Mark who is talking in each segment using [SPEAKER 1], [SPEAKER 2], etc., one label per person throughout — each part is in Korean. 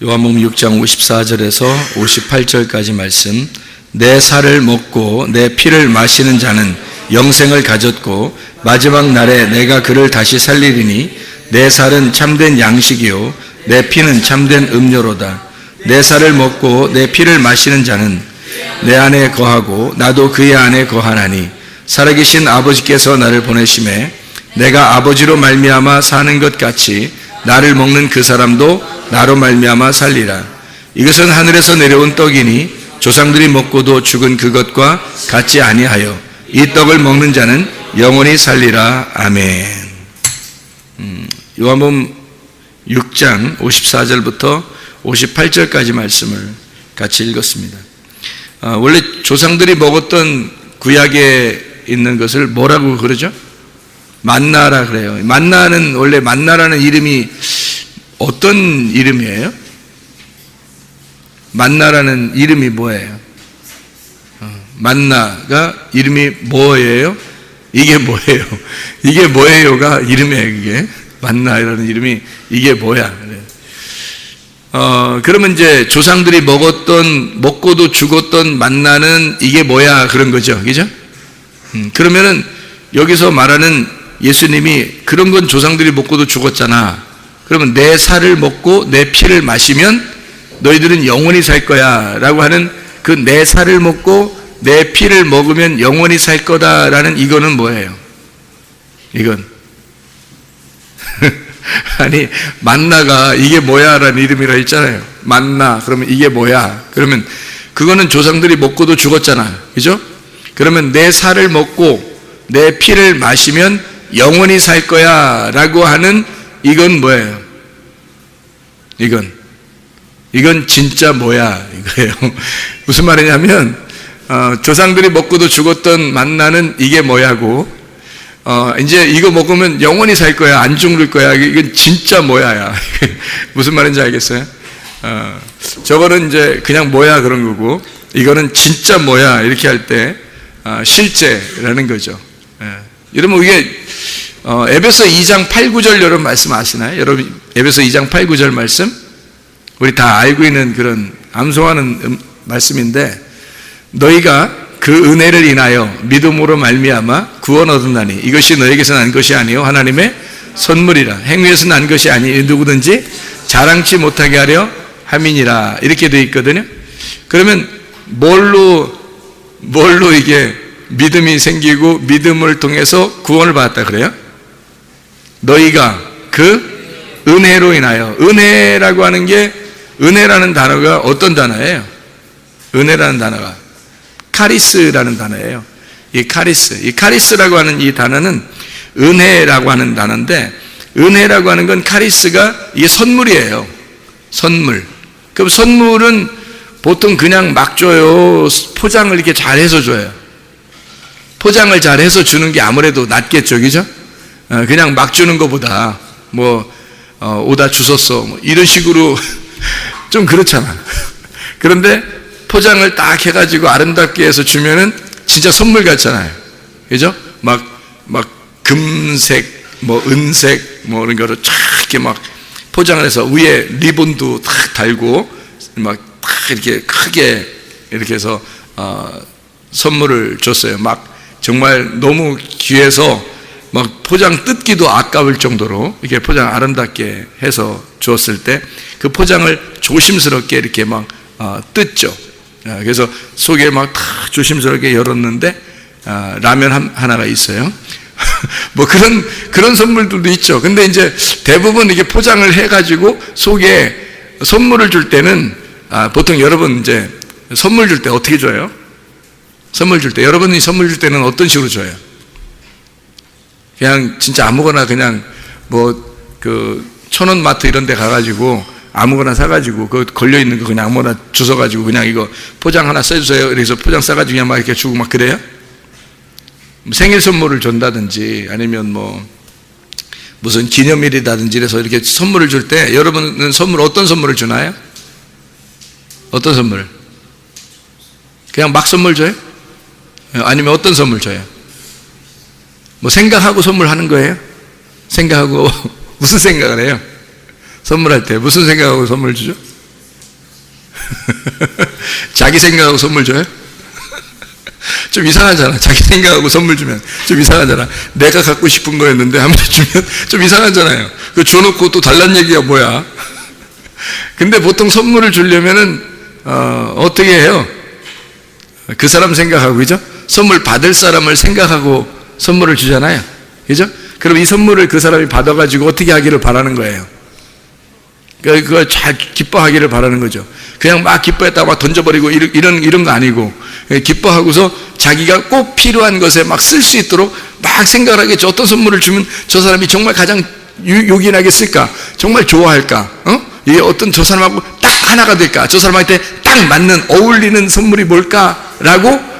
[SPEAKER 1] 요한복음 6장 54절에서 58절까지 말씀. 내 살을 먹고 내 피를 마시는 자는 영생을 가졌고 마지막 날에 내가 그를 다시 살리리니 내 살은 참된 양식이요 내 피는 참된 음료로다. 내 살을 먹고 내 피를 마시는 자는 내 안에 거하고 나도 그의 안에 거하나니 살아계신 아버지께서 나를 보내심에 내가 아버지로 말미암아 사는 것 같이 나를 먹는 그 사람도 나로 말미암아 살리라. 이것은 하늘에서 내려온 떡이니 조상들이 먹고도 죽은 그것과 같지 아니하여 이 떡을 먹는 자는 영원히 살리라. 아멘. 요한복음 6장 54절부터 58절까지 말씀을 같이 읽었습니다. 원래 조상들이 먹었던 구약에 있는 것을 뭐라고 그러죠? 만나라 그래요. 만나는, 원래 만나라는 이름이 어떤 이름이에요? 만나라는 이름이 뭐예요? 만나가 이름이 뭐예요? 이게 뭐예요? 이게 뭐예요가 이름이에요. 그게 만나라는 이름이 이게 뭐야? 그러면 이제 조상들이 먹고도 죽었던 만나는 이게 뭐야? 그런 거죠. 그죠? 그러면은 여기서 말하는 예수님이 그런 건 조상들이 먹고도 죽었잖아. 그러면 내 살을 먹고 내 피를 마시면 너희들은 영원히 살 거야 라고 하는 그 내 살을 먹고 내 피를 먹으면 영원히 살 거다라는 이거는 뭐예요? 이건 아니 만나가 이게 뭐야 라는 이름이라 했잖아요. 만나 그러면 이게 뭐야? 그러면 그거는 조상들이 먹고도 죽었잖아. 그죠? 그러면 내 살을 먹고 내 피를 마시면 영원히 살 거야 라고 하는 이건 뭐예요? 이건 진짜 뭐야 이거예요. 무슨 말이냐면 조상들이 먹고도 죽었던 만나는 이게 뭐야고 이제 이거 먹으면 영원히 살 거야 안 죽을 거야 이건 진짜 뭐야야. 무슨 말인지 알겠어요? 저거는 이제 그냥 뭐야 그런 거고 이거는 진짜 뭐야 이렇게 할 때 실제라는 거죠. 여러분 이게 에베소 2장 8, 9절 여러분 말씀 아시나요? 여러분 에베소 2장 8, 9절 말씀 우리 다 알고 있는 그런 암송하는 말씀인데 너희가 그 은혜를 인하여 믿음으로 말미암아 구원 얻었나니 이것이 너에게서 난 것이 아니요 하나님의 선물이라 행위에서 난 것이 아니 누구든지 자랑치 못하게 하려 함이니라 이렇게 되어 있거든요. 그러면 뭘로 이게 믿음이 생기고 믿음을 통해서 구원을 받았다 그래요? 너희가 그 은혜로 인하여 은혜라고 하는 게 은혜라는 단어가 어떤 단어예요? 은혜라는 단어가 카리스라는 단어예요. 이 카리스라고 하는 이 단어는 은혜라고 하는 단어인데 은혜라고 하는 건 카리스가 이게 선물이에요. 선물. 그럼 선물은 보통 그냥 막 줘요. 포장을 이렇게 잘해서 줘요. 포장을 잘해서 주는 게 아무래도 낫겠죠, 그죠? 그냥 막 주는 것보다 오다 주웠어 뭐 이런 식으로 좀 그렇잖아. 그런데 포장을 딱 해가지고 아름답게 해서 주면은 진짜 선물 같잖아요, 그죠? 막 금색, 은색, 이런 거를 쫙 이렇게 막 포장을 해서 위에 리본도 탁 달고 막 탁 이렇게 크게 이렇게 해서 선물을 줬어요. 막 정말 너무 귀해서 막 포장 뜯기도 아까울 정도로 이렇게 포장 아름답게 해서 주었을 때 그 포장을 조심스럽게 이렇게 막 뜯죠. 그래서 속에 막 다 조심스럽게 열었는데 라면 하나가 있어요. 뭐 그런 선물들도 있죠. 근데 이제 대부분 이게 포장을 해가지고 속에 선물을 줄 때는 보통 여러분 이제 선물 줄 때 어떻게 줘요? 선물 줄 때 여러분이 선물 줄 때는 어떤 식으로 줘요? 그냥 진짜 아무거나 그냥 그 천원마트 이런 데 가가지고 아무거나 사가지고 그 걸려있는 거 그냥 아무거나 주워가지고 그냥 이거 포장 하나 써주세요. 그래서 포장 싸가지고 그냥 막 이렇게 주고 막 그래요? 생일 선물을 준다든지 아니면 무슨 기념일이라든지 그래서 이렇게 선물을 줄 때 여러분은 어떤 선물을 주나요? 어떤 선물? 그냥 막 선물 줘요? 아니면 어떤 선물 줘요? 생각하고 선물하는 거예요? 생각하고 무슨 생각을 해요? 선물할 때 무슨 생각하고 선물 주죠? 자기 생각하고 선물 줘요? 좀 이상하잖아. 자기 생각하고 선물 주면 좀 이상하잖아. 내가 갖고 싶은 거였는데 아무리 주면 좀 이상하잖아요. 그거 줘놓고 또 달란 얘기가 뭐야? 근데 보통 선물을 주려면은 어떻게 해요? 그 사람 생각하고, 그죠? 선물 받을 사람을 생각하고 선물을 주잖아요, 그죠? 그럼 이 선물을 그 사람이 받아가지고 어떻게 하기를 바라는 거예요? 그걸 잘 기뻐하기를 바라는 거죠. 그냥 막 기뻐했다가 막 던져버리고 이런 거 아니고 기뻐하고서 자기가 꼭 필요한 것에 막 쓸 수 있도록 막 생각을 하겠죠. 어떤 선물을 주면 저 사람이 정말 가장 요긴하게 쓸까? 정말 좋아할까? 이게 어떤 저 사람하고 딱 하나가 될까? 저 사람한테 딱 맞는 어울리는 선물이 뭘까라고 막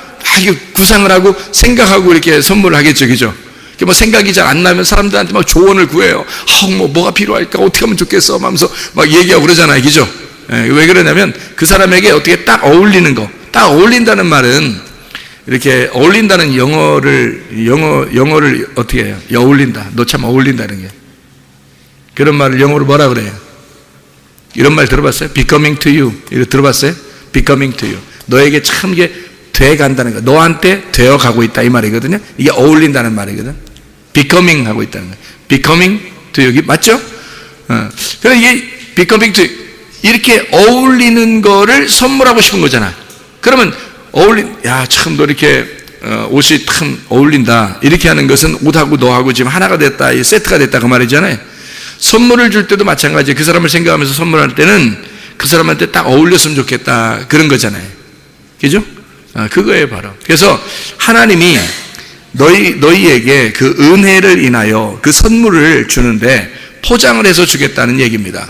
[SPEAKER 1] 구상을 하고 생각하고 이렇게 선물을 하겠죠, 그죠? 생각이 잘 안 나면 사람들한테 막 조언을 구해요. 뭐가 필요할까? 어떻게 하면 좋겠어? 하면서 막 얘기하고 그러잖아요, 그죠? 왜 그러냐면 그 사람에게 어떻게 딱 어울리는 거. 딱 어울린다는 말은 이렇게 어울린다는 영어를 어떻게 해요? 어울린다. 너 참 어울린다는 게. 그런 말을 영어로 뭐라 그래요? 이런 말 들어봤어요? Becoming to you. 이거 들어봤어요? Becoming to you. 너에게 참 이게 돼 간다는 거. 너한테 되어 가고 있다 이 말이거든요. 이게 어울린다는 말이거든. becoming 하고 있다는 거예요. becoming to 여기 맞죠? 그래서 이게 becoming to 이렇게 어울리는 거를 선물하고 싶은 거잖아. 그러면 야, 참 너 이렇게 옷이 참 어울린다. 이렇게 하는 것은 옷하고 너하고 지금 하나가 됐다, 세트가 됐다 그 말이잖아요. 선물을 줄 때도 마찬가지예요. 그 사람을 생각하면서 선물할 때는 그 사람한테 딱 어울렸으면 좋겠다 그런 거잖아요. 그죠? 그거예요 바로. 그래서 하나님이 너희에게 그 은혜를 인하여 그 선물을 주는데 포장을 해서 주겠다는 얘기입니다.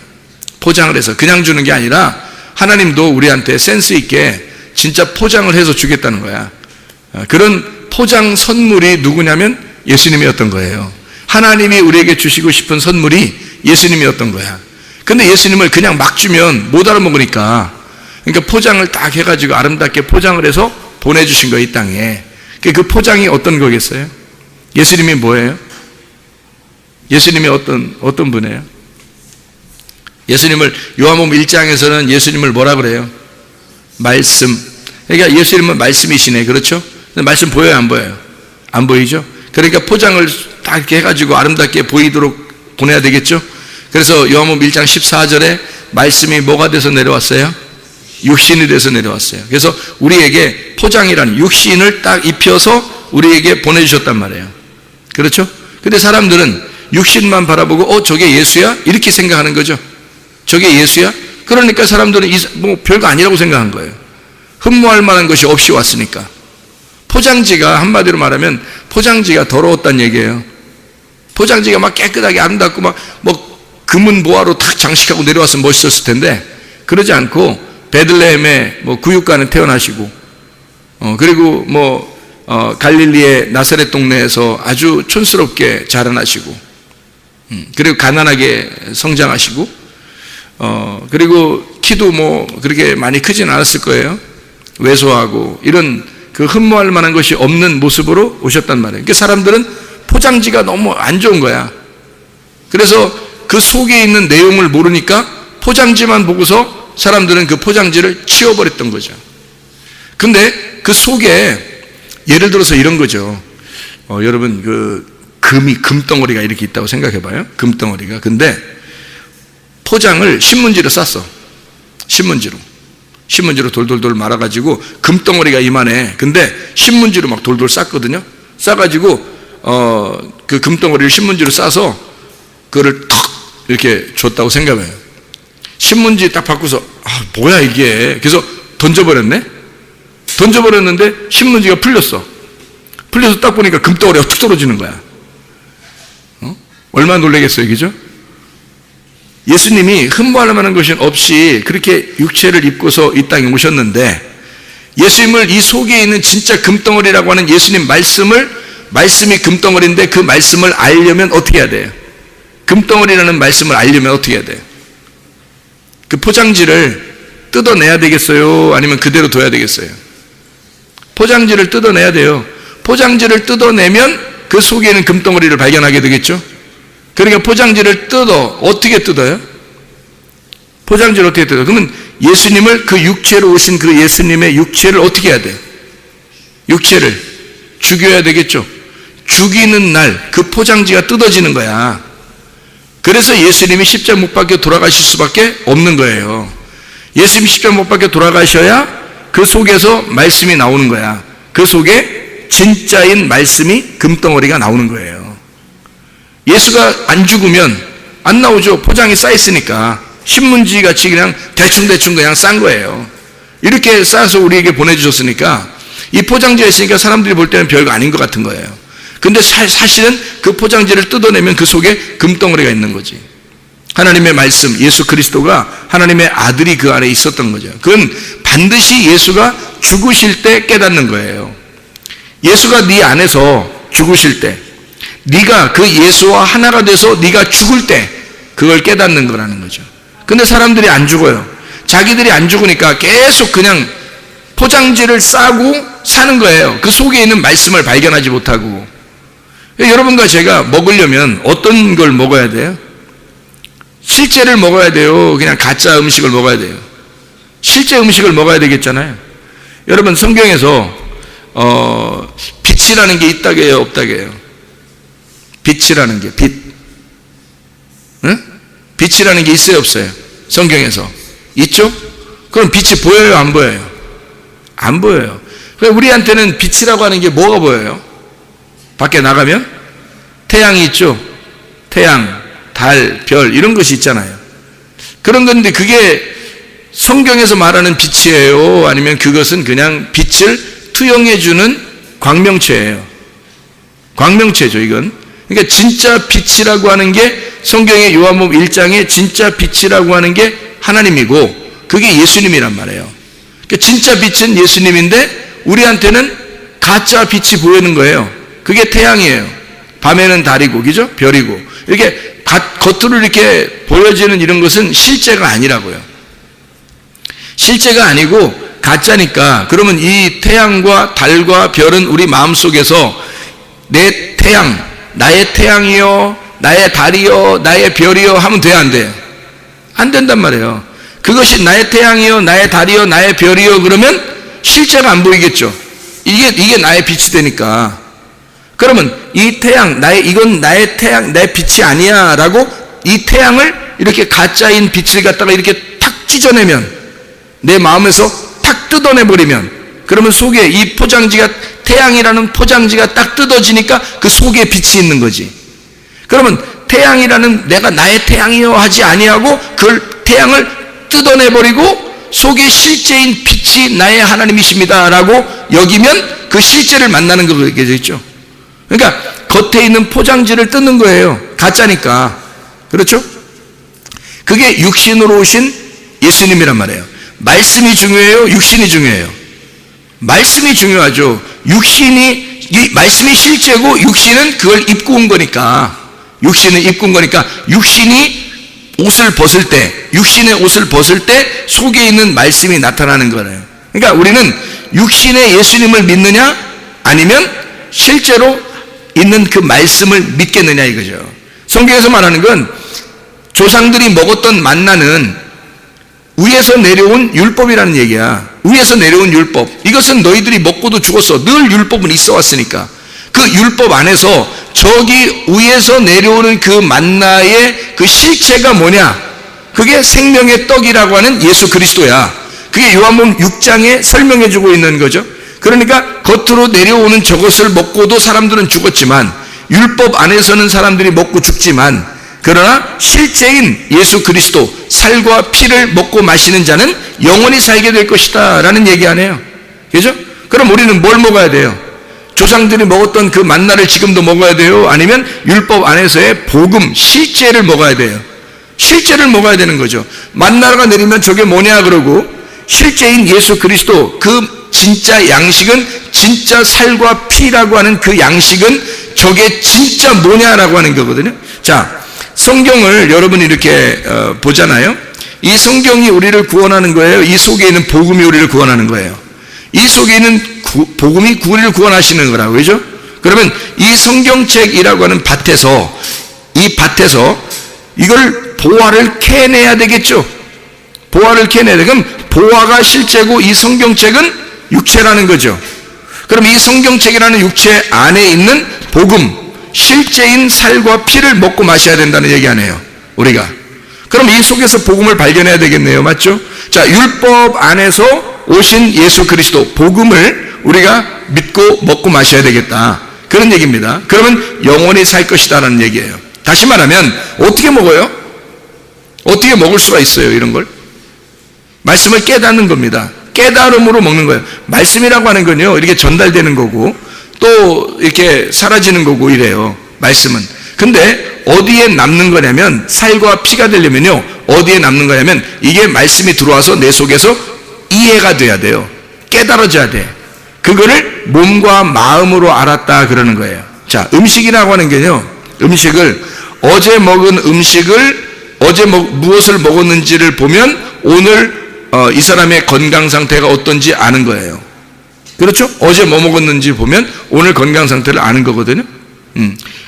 [SPEAKER 1] 포장을 해서 그냥 주는 게 아니라 하나님도 우리한테 센스 있게 진짜 포장을 해서 주겠다는 거야. 그런 포장 선물이 누구냐면 예수님이었던 거예요. 하나님이 우리에게 주시고 싶은 선물이 예수님이었던 거야. 근데 예수님을 그냥 막 주면 못 알아먹으니까, 그러니까 포장을 딱 해가지고 아름답게 포장을 해서 보내주신 거예요, 이 땅에. 그 포장이 어떤 거겠어요? 예수님이 뭐예요? 예수님이 어떤 분이에요? 예수님을 요한복음 1장에서는 예수님을 뭐라 그래요? 말씀. 그러니까 예수님은 말씀이시네. 그렇죠? 근데 말씀 보여요, 안 보여요? 안 보이죠? 그러니까 포장을 딱 이렇게 해가지고 아름답게 보이도록 보내야 되겠죠? 그래서 요한복음 1장 14절에 말씀이 뭐가 돼서 내려왔어요? 육신이 돼서 내려왔어요. 그래서 우리에게 포장이라는 육신을 딱 입혀서 우리에게 보내주셨단 말이에요. 그렇죠? 근데 사람들은 육신만 바라보고 저게 예수야? 이렇게 생각하는 거죠. 저게 예수야? 그러니까 사람들은 뭐 별거 아니라고 생각한 거예요. 흠모할 만한 것이 없이 왔으니까. 포장지가 한마디로 말하면 포장지가 더러웠단 얘기예요. 포장지가 막 깨끗하게 아름답고 막 뭐 금은 보화로 탁 장식하고 내려왔으면 멋있었을 텐데 그러지 않고 베들레헴에 뭐 구육가는 태어나시고 그리고 갈릴리의 나사렛 동네에서 아주 촌스럽게 자라나시고 그리고 가난하게 성장하시고 그리고 키도 뭐 그렇게 많이 크진 않았을 거예요. 왜소하고 이런 그 흠모할 만한 것이 없는 모습으로 오셨단 말이에요. 그러니까 사람들은 포장지가 너무 안 좋은 거야. 그래서 그 속에 있는 내용을 모르니까 포장지만 보고서 사람들은 그 포장지를 치워버렸던 거죠. 근데 그 속에 예를 들어서 이런 거죠. 여러분 금덩어리가 이렇게 있다고 생각해봐요. 금덩어리가. 근데 포장을 신문지로 쌌어. 신문지로 돌돌돌 말아가지고 금덩어리가 이만해. 근데 신문지로 막 돌돌 쌌거든요. 싸가지고 그 금덩어리를 신문지로 싸서 그거를 턱 이렇게 줬다고 생각해요. 신문지 딱 받고서 뭐야 이게. 그래서 던져버렸는데 신문지가 풀렸어. 풀려서 딱 보니까 금덩어리가 툭 떨어지는 거야. 얼마나 놀라겠어요, 그죠? 예수님이 흠모할 만한 것이 없이 그렇게 육체를 입고서 이 땅에 오셨는데 예수님을 이 속에 있는 진짜 금덩어리라고 하는 예수님 말씀이 금덩어리인데 그 말씀을 알려면 어떻게 해야 돼요? 금덩어리라는 말씀을 알려면 어떻게 해야 돼요? 그 포장지를 뜯어내야 되겠어요? 아니면 그대로 둬야 되겠어요? 포장지를 뜯어내야 돼요. 포장지를 뜯어내면 그 속에 있는 금덩어리를 발견하게 되겠죠? 그러니까 포장지를 어떻게 뜯어요? 포장지를 어떻게 뜯어요? 그러면 예수님을 그 육체로 오신 그 예수님의 육체를 어떻게 해야 돼요? 육체를 죽여야 되겠죠? 죽이는 날 그 포장지가 뜯어지는 거야. 그래서 예수님이 십자가 못 박혀 돌아가실 수밖에 없는 거예요. 예수님이 십자가 못 박혀 돌아가셔야 그 속에서 말씀이 나오는 거야. 그 속에 진짜인 말씀이 금덩어리가 나오는 거예요. 예수가 안 죽으면 안 나오죠. 포장이 쌓였으니까. 신문지같이 그냥 대충 그냥 싼 거예요. 이렇게 싸서 우리에게 보내주셨으니까 이 포장지가 있으니까 사람들이 볼 때는 별거 아닌 것 같은 거예요. 근데 사실은 그 포장지를 뜯어내면 그 속에 금덩어리가 있는 거지. 하나님의 말씀, 예수 그리스도가 하나님의 아들이 그 안에 있었던 거죠. 그건 반드시 예수가 죽으실 때 깨닫는 거예요. 예수가 네 안에서 죽으실 때 네가 그 예수와 하나가 돼서 네가 죽을 때 그걸 깨닫는 거라는 거죠. 근데 사람들이 안 죽어요. 자기들이 안 죽으니까 계속 그냥 포장지를 싸고 사는 거예요. 그 속에 있는 말씀을 발견하지 못하고. 여러분과 제가 먹으려면 어떤 걸 먹어야 돼요? 실제를 먹어야 돼요? 그냥 가짜 음식을 먹어야 돼요? 실제 음식을 먹어야 되겠잖아요. 여러분 성경에서 빛이라는 게 있다게요, 없다게요? 빛이라는 게, 빛. 응? 빛이라는 게 있어요, 없어요? 성경에서. 있죠? 그럼 빛이 보여요, 안 보여요? 안 보여요. 그래서 우리한테는 빛이라고 하는 게 뭐가 보여요? 밖에 나가면? 태양이 있죠? 태양, 달, 별, 이런 것이 있잖아요. 그런 건데 그게 성경에서 말하는 빛이에요? 아니면 그것은 그냥 빛을 투영해주는 광명체예요. 광명체죠, 이건. 그러니까 진짜 빛이라고 하는 게 성경의 요한복음 1장에 진짜 빛이라고 하는 게 하나님이고 그게 예수님이란 말이에요. 그러니까 진짜 빛은 예수님인데 우리한테는 가짜 빛이 보이는 거예요. 그게 태양이에요. 밤에는 달이고, 그죠? 별이고. 이렇게 겉으로 이렇게 보여지는 이런 것은 실제가 아니라고요. 실제가 아니고 가짜니까. 그러면 이 태양과 달과 별은 우리 마음속에서 내 태양, 나의 태양이요, 나의 달이요, 나의 별이요 하면 돼요, 안 돼요? 안 된단 말이에요. 그것이 나의 태양이요, 나의 달이요, 나의 별이요 그러면 실제가 안 보이겠죠. 이게 나의 빛이 되니까. 그러면 이 태양, 이건 나의 태양, 내 빛이 아니야 라고 이 태양을 이렇게 가짜인 빛을 갖다가 이렇게 탁 찢어내면, 내 마음에서 탁 뜯어내버리면, 그러면 속에 이 포장지가, 태양이라는 포장지가 딱 뜯어지니까 그 속에 빛이 있는 거지. 그러면 태양이라는 내가 나의 태양이요 하지 아니하고 그 태양을 뜯어내버리고 속에 실제인 빛이 나의 하나님이십니다 라고 여기면 그 실제를 만나는 거겠죠. 그러니까 겉에 있는 포장지를 뜯는 거예요. 가짜니까. 그렇죠? 그게 육신으로 오신 예수님이란 말이에요. 말씀이 중요해요? 육신이 중요해요? 말씀이 중요하죠. 이 말씀이 실제고 육신은 그걸 입고 온 거니까. 육신은 입고 온 거니까 육신이 옷을 벗을 때, 육신의 옷을 벗을 때 속에 있는 말씀이 나타나는 거예요. 그러니까 우리는 육신의 예수님을 믿느냐 아니면 실제로 있는 그 말씀을 믿겠느냐 이거죠. 성경에서 말하는 건 조상들이 먹었던 만나는 위에서 내려온 율법이라는 얘기야. 위에서 내려온 율법. 이것은 너희들이 먹고도 죽었어. 늘 율법은 있어 왔으니까. 그 율법 안에서 저기 위에서 내려오는 그 만나의 그 실체가 뭐냐? 그게 생명의 떡이라고 하는 예수 그리스도야. 그게 요한복음 6장에 설명해 주고 있는 거죠. 그러니까 겉으로 내려오는 저것을 먹고도 사람들은 죽었지만, 율법 안에서는 사람들이 먹고 죽지만, 그러나 실제인 예수 그리스도 살과 피를 먹고 마시는 자는 영원히 살게 될 것이다 라는 얘기 아니에요. 그죠? 그럼 우리는 뭘 먹어야 돼요? 조상들이 먹었던 그 만나를 지금도 먹어야 돼요? 아니면 율법 안에서의 복음, 실제를 먹어야 돼요? 실제를 먹어야 되는 거죠. 만나가 내리면 저게 뭐냐 그러고, 실제인 예수 그리스도 그 진짜 양식은, 진짜 살과 피라고 하는 그 양식은 저게 진짜 뭐냐라고 하는 거거든요. 자, 성경을 여러분이 이렇게 보잖아요. 이 성경이 우리를 구원하는 거예요? 이 속에 있는 복음이 우리를 구원하는 거예요? 이 속에 있는 복음이 우리를 구원하시는 거라고, 그죠? 그러면 이 성경책이라고 하는 밭에서, 이 밭에서 이걸 보화를 캐내야 되겠죠? 보화를 캐내야 돼. 그럼 보화가 실제고 이 성경책은 육체라는 거죠. 그럼 이 성경책이라는 육체 안에 있는 복음, 실제인 살과 피를 먹고 마셔야 된다는 얘기 아니에요, 우리가. 그럼 이 속에서 복음을 발견해야 되겠네요. 맞죠? 자, 율법 안에서 오신 예수 그리스도, 복음을 우리가 믿고 먹고 마셔야 되겠다, 그런 얘기입니다. 그러면 영원히 살 것이다라는 얘기예요. 다시 말하면 어떻게 먹어요? 어떻게 먹을 수가 있어요, 이런 걸? 말씀을 깨닫는 겁니다. 깨달음으로 먹는 거예요. 말씀이라고 하는 건요, 이렇게 전달되는 거고 또 이렇게 사라지는 거고 이래요, 말씀은. 근데 어디에 남는 거냐면, 살과 피가 되려면요 어디에 남는 거냐면, 이게 말씀이 들어와서 내 속에서 이해가 돼야 돼요. 깨달아져야 돼. 그거를 몸과 마음으로 알았다 그러는 거예요. 자, 음식이라고 하는 게요, 음식을, 어제 먹은 음식을, 어제 무엇을 먹었는지를 보면 오늘 이 사람의 건강 상태가 어떤지 아는 거예요. 그렇죠? 어제 뭐 먹었는지 보면 오늘 건강 상태를 아는 거거든요.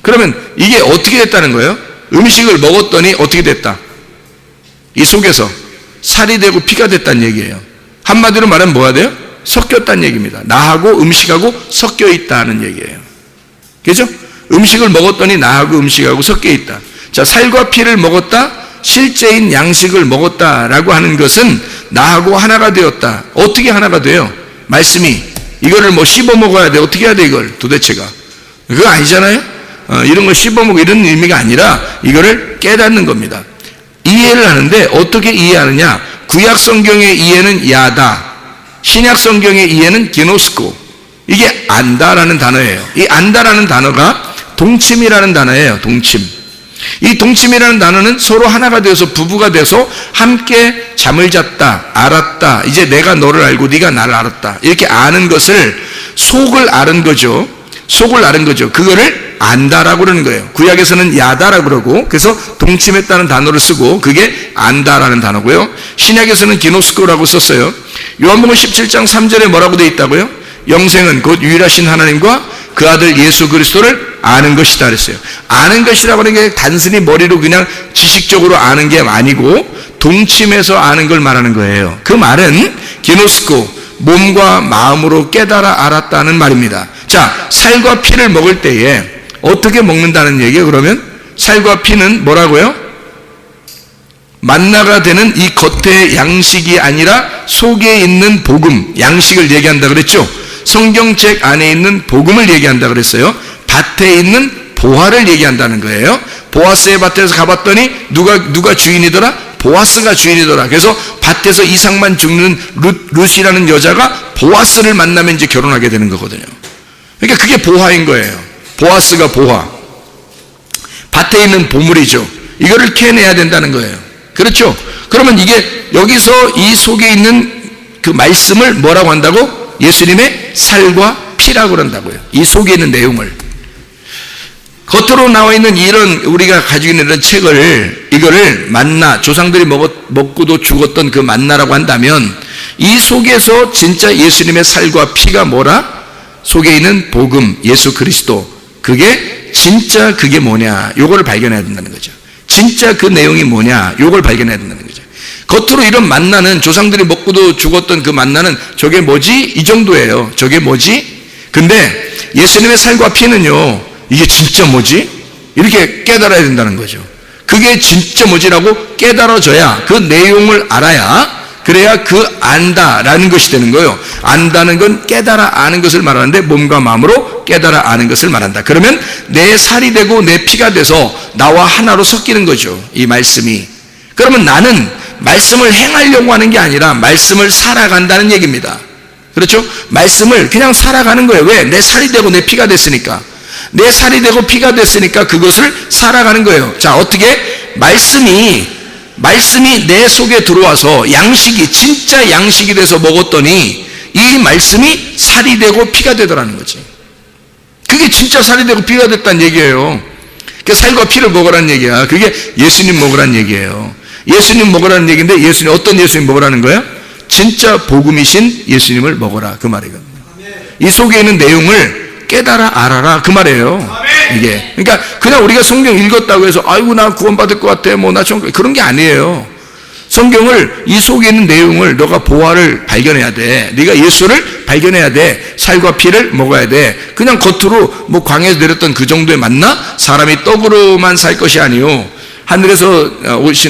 [SPEAKER 1] 그러면 이게 어떻게 됐다는 거예요? 음식을 먹었더니 어떻게 됐다? 이 속에서 살이 되고 피가 됐다는 얘기예요. 한마디로 말하면 뭐가 돼요? 섞였다는 얘기입니다. 나하고 음식하고 섞여 있다는 얘기예요. 그죠? 음식을 먹었더니 나하고 음식하고 섞여 있다. 자, 살과 피를 먹었다, 실제인 양식을 먹었다라고 하는 것은 나하고 하나가 되었다. 어떻게 하나가 돼요? 말씀이 이거를 뭐 씹어 먹어야 돼. 어떻게 해야 돼 이걸 도대체가? 그거 아니잖아요. 이런 걸 씹어 먹고 이런 의미가 아니라 이거를 깨닫는 겁니다. 이해를 하는데 어떻게 이해하느냐? 구약 성경의 이해는 야다, 신약 성경의 이해는 기노스코. 이게 안다라는 단어예요. 이 안다라는 단어가 동침이라는 단어예요. 동침. 이 동침이라는 단어는 서로 하나가 되어서 부부가 돼서 함께 잠을 잤다, 알았다, 이제 내가 너를 알고 네가 나를 알았다, 이렇게 아는 것을, 속을 아는 거죠. 속을 아는 거죠. 그거를 안다라고 그러는 거예요. 구약에서는 야다라고 그러고, 그래서 동침했다는 단어를 쓰고 그게 안다라는 단어고요. 신약에서는 기노스코라고 썼어요. 요한복음 17장 3절에 뭐라고 되어 있다고요? 영생은 곧 유일하신 하나님과 그 아들 예수 그리스도를 아는 것이다 그랬어요. 아는 것이라고 하는 게 단순히 머리로 그냥 지식적으로 아는 게 아니고 동침해서 아는 걸 말하는 거예요. 그 말은 기노스코, 몸과 마음으로 깨달아 알았다는 말입니다. 자, 살과 피를 먹을 때에 어떻게 먹는다는 얘기예요? 그러면 살과 피는 뭐라고요? 만나가 되는 이 겉의 양식이 아니라 속에 있는 복음, 양식을 얘기한다 그랬죠. 성경책 안에 있는 복음을 얘기한다 그랬어요. 밭에 있는 보화를 얘기한다는 거예요. 보아스의 밭에서 가봤더니 누가 주인이더라? 보아스가 주인이더라. 그래서 밭에서 이삭만 죽는 룻이라는 여자가 보아스를 만나면 이제 결혼하게 되는 거거든요. 그러니까 그게 보화인 거예요. 보아스가 보화. 밭에 있는 보물이죠. 이거를 캐내야 된다는 거예요. 그렇죠? 그러면 이게 여기서 이 속에 있는 그 말씀을 뭐라고 한다고? 예수님의 살과 피라고 그런다고요. 이 속에 있는 내용을. 겉으로 나와 있는 이런 우리가 가지고 있는 이런 책을, 이거를 만나, 조상들이 먹고도 죽었던 그 만나라고 한다면 이 속에서 진짜 예수님의 살과 피가 뭐라? 속에 있는 복음, 예수 그리스도. 그게 진짜 그게 뭐냐? 요거를 발견해야 된다는 거죠. 진짜 그 내용이 뭐냐? 요걸 발견해야 된다는 거죠. 겉으로 이런 만나는, 조상들이 먹고도 죽었던 그 만나는 저게 뭐지? 이 정도예요. 저게 뭐지? 근데 예수님의 살과 피는요, 이게 진짜 뭐지? 이렇게 깨달아야 된다는 거죠. 그게 진짜 뭐지라고 깨달아져야, 그 내용을 알아야, 그래야 그 안다라는 것이 되는 거예요. 안다는 건 깨달아 아는 것을 말하는데 몸과 마음으로 깨달아 아는 것을 말한다. 그러면 내 살이 되고 내 피가 돼서 나와 하나로 섞이는 거죠. 이 말씀이. 그러면 나는 말씀을 행하려고 하는 게 아니라 말씀을 살아간다는 얘기입니다. 그렇죠? 말씀을 그냥 살아가는 거예요. 왜? 내 살이 되고 내 피가 됐으니까. 내 살이 되고 피가 됐으니까 그것을 살아가는 거예요. 자, 어떻게? 말씀이 내 속에 들어와서 양식이, 진짜 양식이 돼서 먹었더니 이 말씀이 살이 되고 피가 되더라는 거지. 그게 진짜 살이 되고 피가 됐다는 얘기예요. 그 살과 피를 먹으라는 얘기야. 그게 예수님 먹으라는 얘기예요. 예수님 먹으라는 얘기인데, 예수님, 어떤 예수님 먹으라는 거야? 진짜 복음이신 예수님을 먹어라, 그 말이거든요. 이 속에 있는 내용을 깨달아 알아라, 그 말이에요. 이게. 그러니까 그냥 우리가 성경 읽었다고 해서 아이고 나 구원받을 것 같아, 뭐 나 좀 그런 게 아니에요. 성경을, 이 속에 있는 내용을 너가 보화를 발견해야 돼. 네가 예수를 발견해야 돼. 살과 피를 먹어야 돼. 그냥 겉으로 뭐 광야에서 내렸던 그 정도의 만나? 사람이 떡으로만 살 것이 아니요, 하늘에서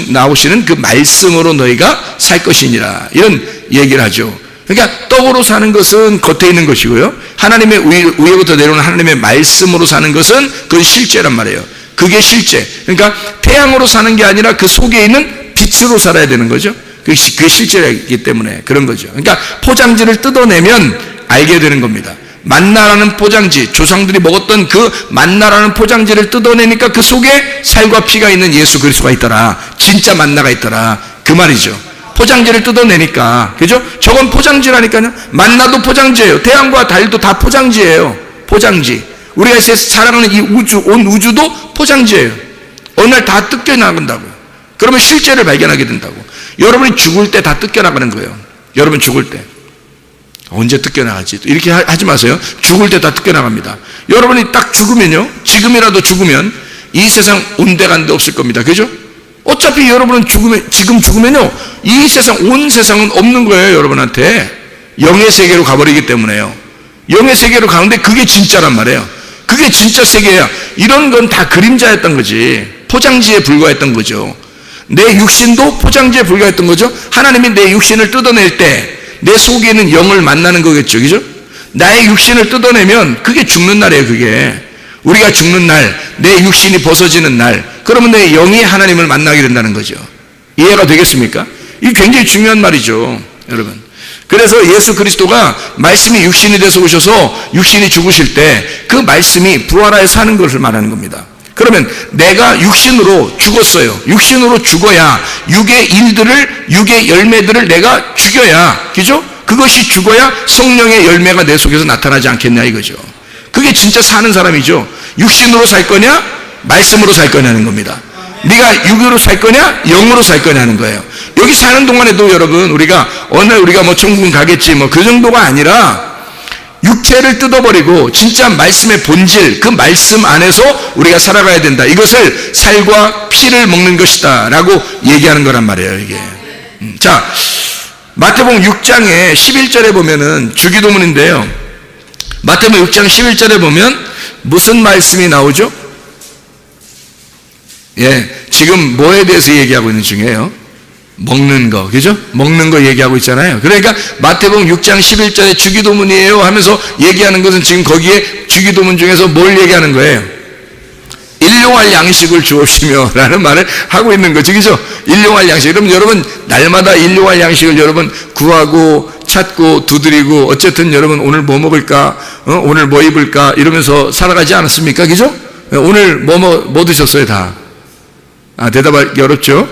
[SPEAKER 1] 나오시는 그 말씀으로 너희가 살 것이니라, 이런 얘기를 하죠. 그러니까 떡으로 사는 것은 겉에 있는 것이고요, 하나님의 위에부터 내려오는 하나님의 말씀으로 사는 것은 그건 실제란 말이에요. 그게 실제. 그러니까 태양으로 사는 게 아니라 그 속에 있는 빛으로 살아야 되는 거죠. 그게 실제이기 때문에 그런 거죠. 그러니까 포장지를 뜯어내면 알게 되는 겁니다. 만나라는 포장지, 조상들이 먹었던 그 만나라는 포장지를 뜯어내니까 그 속에 살과 피가 있는 예수 그리스도가 있더라. 진짜 만나가 있더라, 그 말이죠. 포장지를 뜯어내니까. 그죠? 저건 포장지라니까요. 만나도 포장지예요. 태양과 달도 다 포장지예요. 포장지. 우리가 살아가는 이 우주, 온 우주도 포장지예요. 어느 날 다 뜯겨나간다고요. 그러면 실제를 발견하게 된다고. 여러분이 죽을 때 다 뜯겨나가는 거예요. 여러분 죽을 때. 언제 뜯겨나가지? 이렇게 하지 마세요. 죽을 때 다 뜯겨나갑니다. 여러분이 딱 죽으면요, 지금이라도 죽으면 이 세상 온데간데 없을 겁니다. 그죠? 어차피 여러분은 지금 죽으면요, 이 세상, 온 세상은 없는 거예요, 여러분한테. 영의 세계로 가버리기 때문에요. 영의 세계로 가는데 그게 진짜란 말이에요. 그게 진짜 세계야. 이런 건 다 그림자였던 거지. 포장지에 불과했던 거죠. 내 육신도 포장지에 불과했던 거죠. 하나님이 내 육신을 뜯어낼 때 내 속에 있는 영을 만나는 거겠죠. 그죠? 나의 육신을 뜯어내면 그게 죽는 날이에요. 그게 우리가 죽는 날, 내 육신이 벗어지는 날, 그러면 내 영이 하나님을 만나게 된다는 거죠. 이해가 되겠습니까? 이게 굉장히 중요한 말이죠, 여러분. 그래서 예수 그리스도가 말씀이 육신이 돼서 오셔서 육신이 죽으실 때 그 말씀이 부활하여 사는 것을 말하는 겁니다. 그러면 내가 육신으로 죽었어요. 육신으로 죽어야 육의 일들을, 육의 열매들을 내가 죽여야, 그죠? 그것이 죽어야 성령의 열매가 내 속에서 나타나지 않겠냐 이거죠. 그게 진짜 사는 사람이죠. 육신으로 살 거냐, 말씀으로 살 거냐는 겁니다. 네가 육으로 살 거냐, 영으로 살 거냐는 거예요. 여기 사는 동안에도 여러분, 우리가 어느 날 우리가 뭐 천국은 가겠지 뭐 그 정도가 아니라 육체를 뜯어버리고 진짜 말씀의 본질, 그 말씀 안에서 우리가 살아가야 된다. 이것을 살과 피를 먹는 것이다 라고 얘기하는 거란 말이에요, 이게. 자, 마태복음 6장에 11절에 보면은 주기도문인데요. 마태복음 6장 11절에 보면 무슨 말씀이 나오죠? 예, 지금 뭐에 대해서 얘기하고 있는 중이에요? 먹는 거, 그죠? 먹는 거 얘기하고 있잖아요. 그러니까 마태복음 6장 11절에 주기도문이에요 하면서 얘기하는 것은 지금 거기에 주기도문 중에서 뭘 얘기하는 거예요? 일용할 양식을 주옵시며 라는 말을 하고 있는 거죠, 그죠? 일용할 양식. 그럼 여러분 날마다 일용할 양식을 여러분 구하고 찾고 두드리고 어쨌든 여러분 오늘 뭐 먹을까, 오늘 뭐 입을까 이러면서 살아가지 않았습니까, 그죠? 오늘 뭐 드셨어요 다? 대답하기 어렵죠?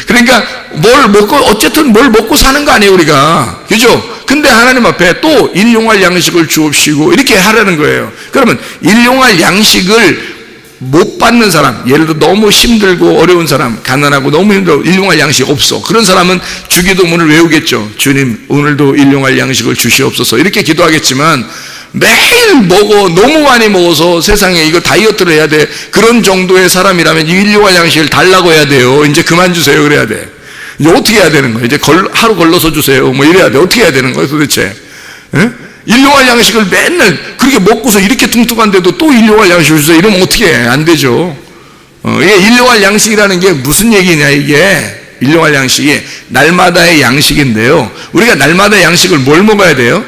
[SPEAKER 1] 그러니까 뭘 먹고, 어쨌든 뭘 먹고 사는 거 아니에요, 우리가. 그죠? 근데 하나님 앞에 또 일용할 양식을 주옵시고 이렇게 하라는 거예요. 그러면 일용할 양식을 못 받는 사람, 예를 들어 너무 힘들고 어려운 사람, 가난하고 너무 힘들고 일용할 양식 없어. 그런 사람은 주기도문을 외우겠죠. 주님, 오늘도 일용할 양식을 주시옵소서. 이렇게 기도하겠지만 매일 먹어, 너무 많이 먹어서 세상에 이거 다이어트를 해야 돼. 그런 정도의 사람이라면 일용할 양식을 달라고 해야 돼요. 이제 그만 주세요. 그래야 돼. 이제 어떻게 해야 되는 거예요? 이제 하루 걸러서 주세요. 뭐 이래야 돼. 어떻게 해야 되는 거예요, 도대체? 예? 일용할 양식을 맨날 그렇게 먹고서 이렇게 뚱뚱한데도 또 일용할 양식을 주세요. 이러면 어떻게 해? 안 되죠. 이게 일용할 양식이라는 게 무슨 얘기냐, 이게. 일용할 양식이 날마다의 양식인데요. 우리가 날마다 양식을 뭘 먹어야 돼요?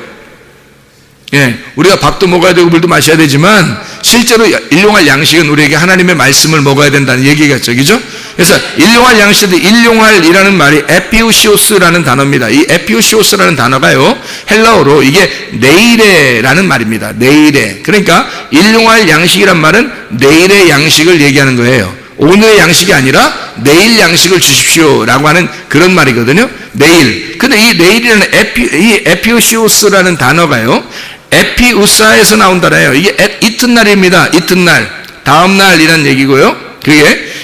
[SPEAKER 1] 예, 우리가 밥도 먹어야 되고 물도 마셔야 되지만 실제로 일용할 양식은 우리에게 하나님의 말씀을 먹어야 된다는 얘기겠죠, 그죠? 그래서 일용할 양식도 일용할이라는 말이 에피우시오스라는 단어입니다. 이 에피우시오스라는 단어가요, 헬라어로 이게 네이레라는 말입니다. 네이레. 그러니까 일용할 양식이란 말은 내일의 양식을 얘기하는 거예요. 오늘의 양식이 아니라 내일 양식을 주십시오라고 하는 그런 말이거든요. 내일. 근데 이 내일이라는 이 에피우시오스라는 단어가요, 에피우사에서 나온 단어예요. 이게 이튿날입니다. 이튿날, 다음날이라는 얘기고요.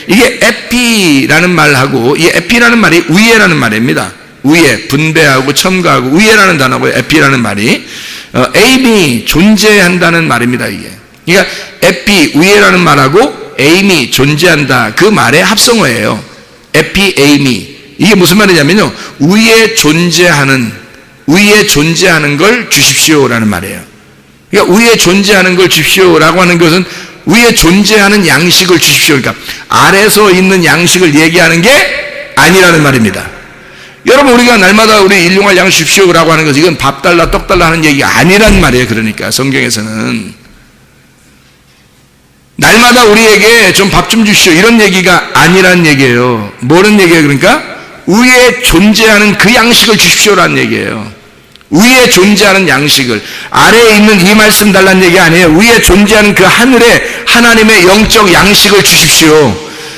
[SPEAKER 1] 이게 에피라는 말하고, 이 에피라는 말이 위에라는 말입니다. 위에, 분배하고 첨가하고 위에라는 단어고요. 에피라는 말이 에임이 존재한다는 말입니다. 이게. 그러니까 에피, 위에라는 말하고 에임이 존재한다, 그 말의 합성어예요. 에피, 에임이. 이게 무슨 말이냐면요, 위에 존재하는 걸 주십시오라는 말이에요. 그러니까 위에 존재하는 걸 주십시오라고 하는 것은 위에 존재하는 양식을 주십시오. 그러니까 아래서 있는 양식을 얘기하는 게 아니라는 말입니다. 여러분, 우리가 날마다 우리 일용할 양식 주십시오라고 하는 것은 이건 밥 달라 떡 달라 하는 얘기가 아니란 말이에요. 그러니까 성경에서는 날마다 우리에게 좀 밥 좀 주십시오 이런 얘기가 아니란 얘기예요. 뭐는 얘기예요? 그러니까 위에 존재하는 그 양식을 주십시오라는 얘기예요. 위에 존재하는 양식을, 아래에 있는 이 말씀 달라는 얘기 아니에요. 위에 존재하는 그 하늘에 하나님의 영적 양식을 주십시오.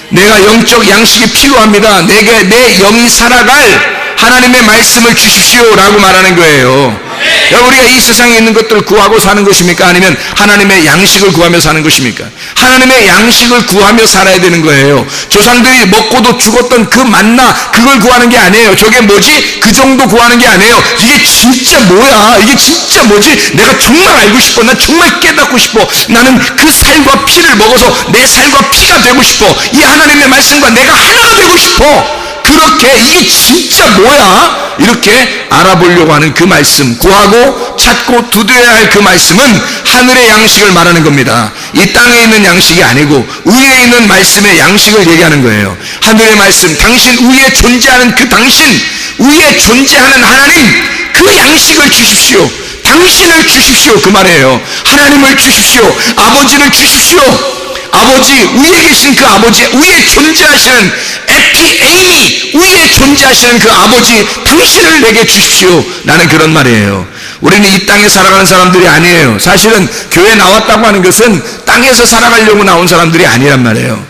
[SPEAKER 1] 내가 영적 양식이 필요합니다. 내 영이 살아갈 하나님의 말씀을 주십시오라고 말하는 거예요. 우리가 이 세상에 있는 것들을 구하고 사는 것입니까? 아니면 하나님의 양식을 구하며 사는 것입니까? 하나님의 양식을 구하며 살아야 되는 거예요. 조상들이 먹고도 죽었던 그 만나, 그걸 구하는 게 아니에요. 저게 뭐지? 그 정도 구하는 게 아니에요. 이게 진짜 뭐야? 이게 진짜 뭐지? 내가 정말 알고 싶어. 난 정말 깨닫고 싶어. 나는 그 살과 피를 먹어서 내 살과 피가 되고 싶어. 이 하나님의 말씀과 내가 하나가 되고 싶어. 그 그렇게 이게 진짜 뭐야? 이렇게 알아보려고 하는 그 말씀, 구하고 찾고 두드려야 할 그 말씀은 하늘의 양식을 말하는 겁니다. 이 땅에 있는 양식이 아니고 위에 있는 말씀의 양식을 얘기하는 거예요. 하늘의 말씀, 당신 위에 존재하는 그 당신, 위에 존재하는 하나님, 그 양식을 주십시오. 당신을 주십시오. 그 말이에요. 하나님을 주십시오. 아버지를 주십시오. 아버지, 위에 계신 그 아버지, 위에 존재하시는 에피에이미, 위에 존재하시는 그 아버지, 당신을 내게 주십시오. 나는 그런 말이에요. 우리는 이 땅에 살아가는 사람들이 아니에요. 사실은 교회 나왔다고 하는 것은 땅에서 살아가려고 나온 사람들이 아니란 말이에요.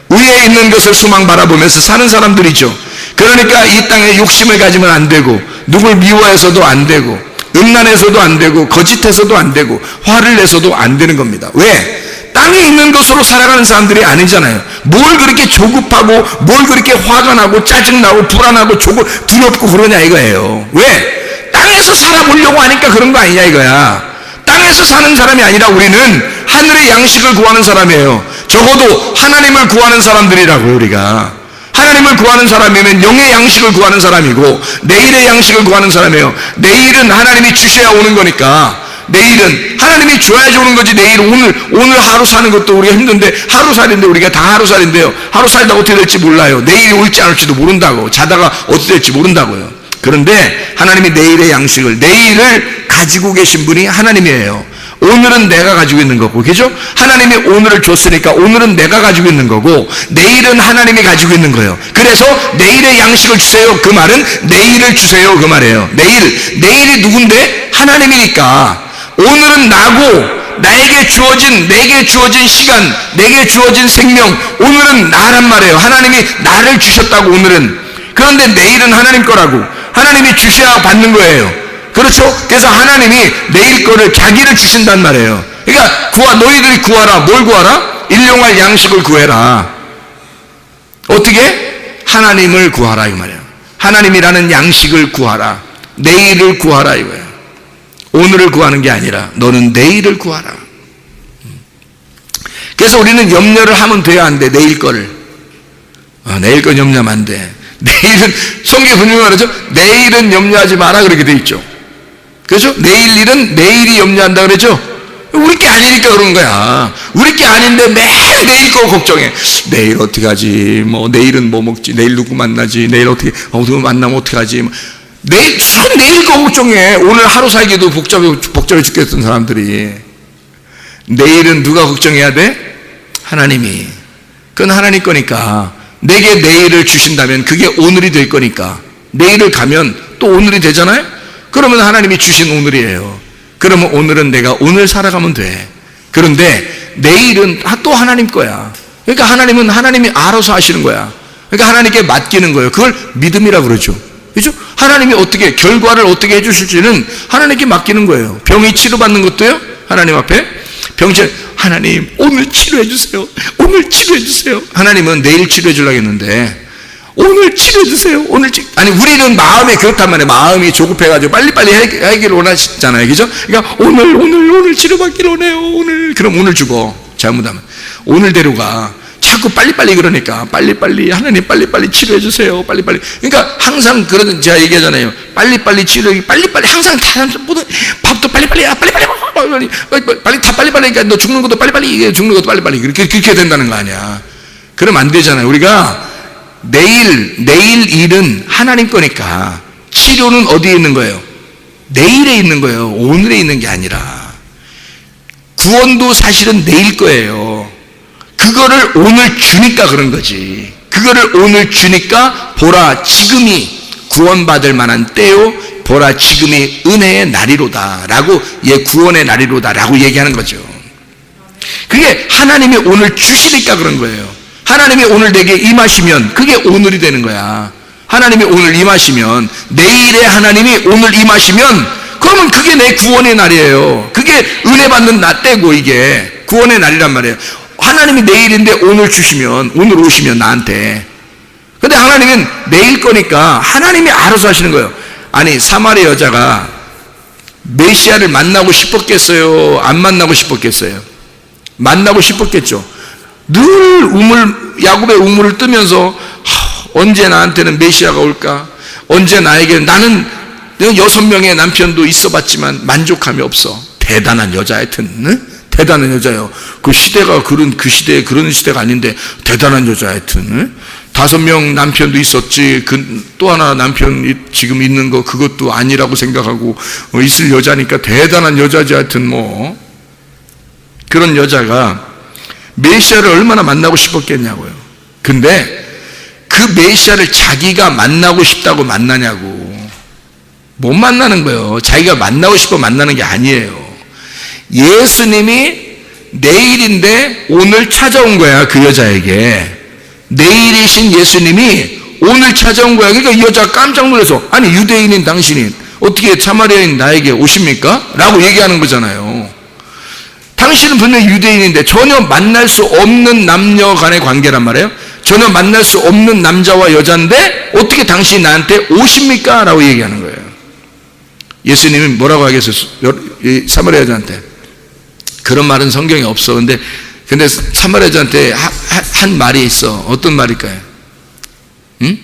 [SPEAKER 1] 위에 있는 것을 소망 바라보면서 사는 사람들이죠. 그러니까 이 땅에 욕심을 가지면 안 되고, 누굴 미워해서도 안 되고, 음란해서도 안 되고, 거짓해서도 안 되고, 화를 내서도 안 되는 겁니다. 왜? 땅에 있는 것으로 살아가는 사람들이 아니잖아요. 뭘 그렇게 조급하고, 뭘 그렇게 화가 나고, 짜증나고, 불안하고, 두렵고 그러냐 이거예요. 왜? 땅에서 살아보려고 하니까 그런 거 아니냐 이거야. 땅에서 사는 사람이 아니라 우리는 하늘의 양식을 구하는 사람이에요. 적어도 하나님을 구하는 사람들이라고요. 우리가 하나님을 구하는 사람이면 영의 양식을 구하는 사람이고, 내일의 양식을 구하는 사람이에요. 내일은 하나님이 주셔야 오는 거니까, 내일은 하나님이 줘야지 오는 거지. 내일 오늘 하루 사는 것도 우리가 힘든데, 하루살인데 우리가 다 하루살인데요, 하루살다 어떻게 될지 몰라요. 내일이 올지 안 올지도 모른다고, 자다가 어떻게 될지 모른다고요. 그런데 하나님이 내일의 양식을, 내일을 가지고 계신 분이 하나님이에요. 오늘은 내가 가지고 있는 거고, 그죠? 하나님이 오늘을 줬으니까 오늘은 내가 가지고 있는 거고, 내일은 하나님이 가지고 있는 거예요. 그래서 내일의 양식을 주세요. 그 말은 내일을 주세요. 그 말이에요. 내일이 누군데? 하나님이니까. 오늘은 나고, 내게 주어진 시간, 내게 주어진 생명, 오늘은 나란 말이에요. 하나님이 나를 주셨다고, 오늘은. 그런데 내일은 하나님 거라고. 하나님이 주셔야 받는 거예요. 그렇죠? 그래서 하나님이 내일 거를, 자기를 주신단 말이에요. 그러니까 너희들이 구하라. 뭘 구하라? 일용할 양식을 구해라. 어떻게? 하나님을 구하라 이 말이에요. 하나님이라는 양식을 구하라. 내일을 구하라 이거예요. 오늘을 구하는 게 아니라 너는 내일을 구하라. 그래서 우리는 염려를 하면 돼야 안 돼. 내일 거를. 내일 거 염려하면 안 돼. 내일은, 성경에 분명히 말하죠. 내일은 염려하지 마라 그렇게 돼 있죠. 그렇죠? 내일 일은 내일이 염려한다 그랬죠? 우리 게 아니니까 그런 거야. 우리 게 아닌데 매일 내일 거 걱정해. 내일 어떻게 하지? 내일은 뭐 먹지? 내일 누구 만나지? 내일 누구 만나면 어떻게 하지? 내일 거 걱정해. 오늘 하루 살기도 복잡해 죽겠던 사람들이. 내일은 누가 걱정해야 돼? 하나님이. 그건 하나님 거니까. 내게 내일을 주신다면 그게 오늘이 될 거니까. 내일을 가면 또 오늘이 되잖아요? 그러면 하나님이 주신 오늘이에요. 그러면 오늘은 내가 오늘 살아가면 돼. 그런데 내일은 또 하나님 거야. 그러니까 하나님은 하나님이 알아서 하시는 거야. 그러니까 하나님께 맡기는 거예요. 그걸 믿음이라고 그러죠. 그죠? 하나님이 결과를 어떻게 해주실지는 하나님께 맡기는 거예요. 병이 치료받는 것도요, 하나님 앞에. 하나님, 오늘 치료해주세요. 오늘 치료해주세요. 하나님은 내일 치료해주려고 했는데, 오늘 치료해주세요. 아니, 우리는 마음에 그렇단 말이에요. 마음이 조급해가지고 빨리빨리 하기를 원하시잖아요. 그죠? 그러니까 오늘 치료받기를 원해요. 그럼 오늘 죽어. 잘못하면. 오늘대로 가. 자꾸 빨리빨리 그러니까 빨리빨리 하나님 빨리빨리 치료해주세요. 빨리빨리. 그러니까 항상 그러는, 제가 얘기하잖아요. 빨리빨리 빨리빨리 항상 밥도 빨리빨리 빨리 다 빨리빨리. 그러니까 너 죽는 것도 빨리빨리, 죽는 것도 빨리빨리 그렇게 된다는 거 아니야. 그러면 안 되잖아요. 우리가 내일 일은 하나님 거니까 치료는 어디에 있는 거예요? 내일에 있는 거예요. 오늘에 있는 게 아니라. 구원도 사실은 내일 거예요. 그거를 오늘 주니까 그런 거지. 그거를 오늘 주니까 보라 지금이 구원받을 만한 때요, 보라 지금이 은혜의 날이로다 라고, 구원의 날이로다 라고 얘기하는 거죠. 그게 하나님이 오늘 주시니까 그런 거예요. 하나님이 오늘 내게 임하시면 그게 오늘이 되는 거야. 하나님이 오늘 임하시면, 내일에 하나님이 오늘 임하시면, 그러면 그게 내 구원의 날이에요. 그게 은혜 받는 나 때고, 이게 구원의 날이란 말이에요. 하나님이 내일인데 오늘 주시면, 오늘 오시면 나한테. 근데 하나님은 내일 거니까 하나님이 알아서 하시는 거예요. 아니, 사마리 여자가 메시아를 만나고 싶었겠어요? 안 만나고 싶었겠어요? 만나고 싶었겠죠. 늘 야곱의 우물을 뜨면서 언제 나한테는 메시아가 올까? 언제 나에게, 나는 6명의 남편도 있어봤지만 만족함이 없어. 대단한 여자, 하여튼 응? 대단한 여자요. 그 시대가 그 시대에 그런 시대가 아닌데 대단한 여자, 하여튼 응? 5명 남편도 있었지. 또 하나 남편 지금 있는 거 그것도 아니라고 생각하고 있을 여자니까 대단한 여자지. 하여튼 뭐 그런 여자가 메시아를 얼마나 만나고 싶었겠냐고요. 근데 그 메시아를 자기가 만나고 싶다고 만나냐고. 못 만나는 거예요. 자기가 만나고 싶어 만나는 게 아니에요. 예수님이 내일인데 오늘 찾아온 거야. 그 여자에게 내일이신 예수님이 오늘 찾아온 거야. 그러니까 이 여자가 깜짝 놀라서, 아니 유대인인 당신이 어떻게 사마리아인 나에게 오십니까? 라고 얘기하는 거잖아요. 당신은 분명히 유대인인데 전혀 만날 수 없는 남녀 간의 관계란 말이에요. 전혀 만날 수 없는 남자와 여자인데 어떻게 당신이 나한테 오십니까? 라고 얘기하는 거예요. 예수님이 뭐라고 하겠어요? 사마리아 여자한테. 그런 말은 성경에 없어. 근데 사마리아 여자한테 한 말이 있어. 어떤 말일까요? 응?